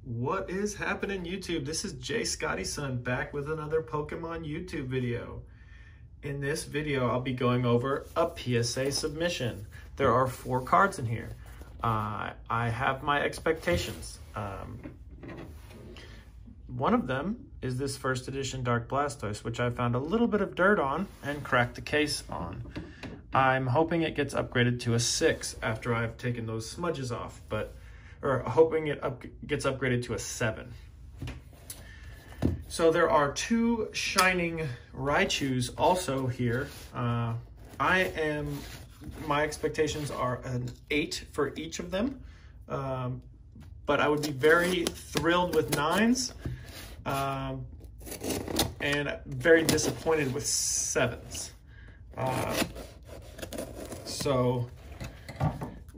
What is happening, YouTube? This is J Scotty's son back with another Pokemon YouTube video. In this video, I'll be going over a PSA submission. There are 4 cards in here. I have my expectations. One of them is this first edition Dark Blastoise, which I found a little bit of dirt on and cracked the case on. I'm hoping it gets upgraded to a 6 after I've taken those smudges off, or hoping it gets upgraded to a 7. So there are 2 Shining Raichus also here. My expectations are an 8 for each of them, but I would be very thrilled with 9s and very disappointed with 7s. So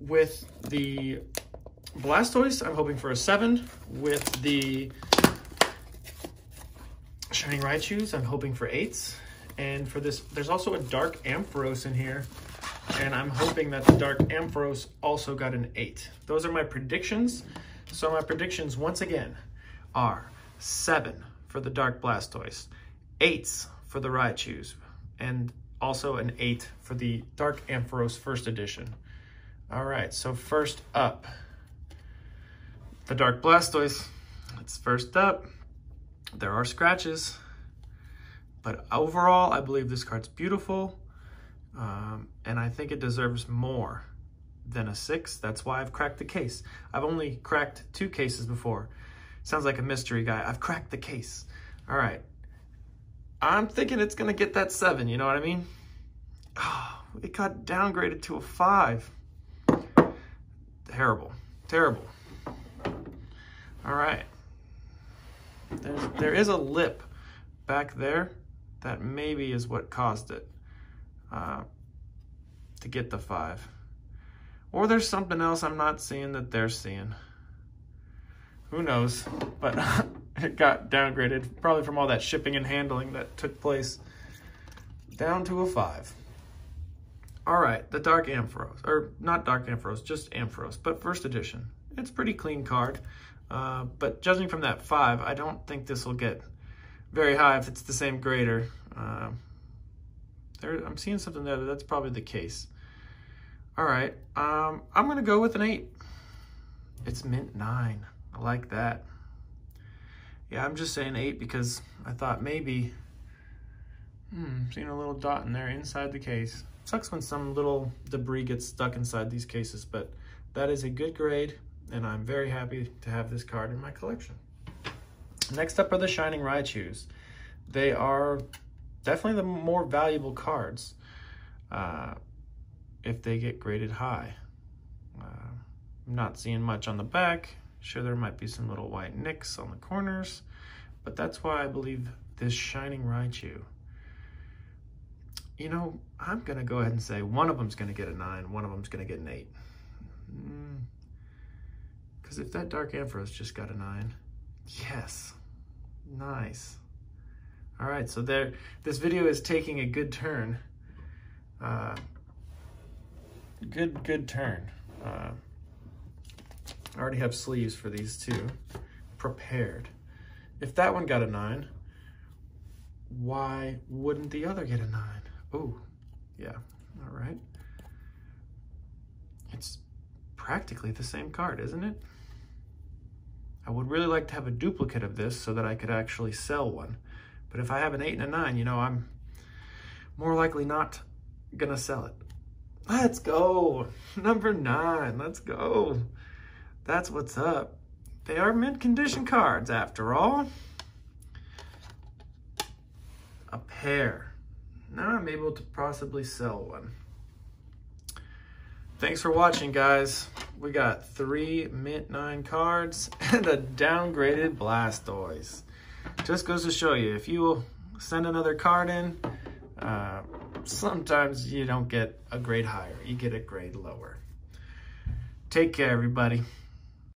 with the Blastoise, I'm hoping for a 7. With the Shining Raichus, I'm hoping for 8s. And for this, there's also a Dark Ampharos in here, and I'm hoping that the Dark Ampharos also got an 8. Those are my predictions. So my predictions, once again, are 7 for the Dark Blastoise, 8s for the Raichus, and also an 8 for the Dark Ampharos first edition. All right, so first up, the Dark Blastoise. It's first up. There are scratches, but overall, I believe this card's beautiful, and I think it deserves more than a 6. That's why I've cracked the case. I've only cracked 2 cases before. Sounds like a mystery guy. I've cracked the case. All right. I'm thinking it's gonna get that 7, you know what I mean? Oh, it got downgraded to a 5. Terrible, terrible. All right. There is a lip back there that maybe is what caused it to get the 5. Or there's something else I'm not seeing that they're seeing. Who knows? But it got downgraded, probably from all that shipping and handling that took place, down to a 5. All right, the Dark Ampharos, or not Dark Ampharos, just Ampharos, but first edition. It's a pretty clean card. But judging from that 5, I don't think this will get very high if it's the same grader. I'm seeing something there that's probably the case. All right, I'm gonna go with an 8. It's mint 9. I like that. Yeah, I'm just saying 8 because I thought maybe, seeing a little dot in there inside the case. Sucks when some little debris gets stuck inside these cases, but that is a good grade, and I'm very happy to have this card in my collection. Next up are the Shining Raichus. They are definitely the more valuable cards if they get graded high. I'm not seeing much on the back. Sure, there might be some little white nicks on the corners, but that's why I believe this Shining Raichu, you know, I'm going to go ahead and say one of them's going to get a 9, one of them's going to get an 8. Because if that Dark Ampharos just got a 9, yes, nice. All right, so this video is taking a good turn. Good turn. I already have sleeves for these 2 prepared. If that one got a 9, why wouldn't the other get a 9? Oh, yeah, all right. It's practically the same card, isn't it? I would really like to have a duplicate of this so that I could actually sell one. But if I have an 8 and a 9, you know, I'm more likely not gonna sell it. Let's go, number 9, let's go. That's what's up. They are mint condition cards after all. A pair. Now I'm able to possibly sell one. Thanks for watching, guys. We got 3 mint 9 cards and a downgraded Blastoise. Just goes to show you, if you send another card in, sometimes you don't get a grade higher, you get a grade lower. Take care, everybody.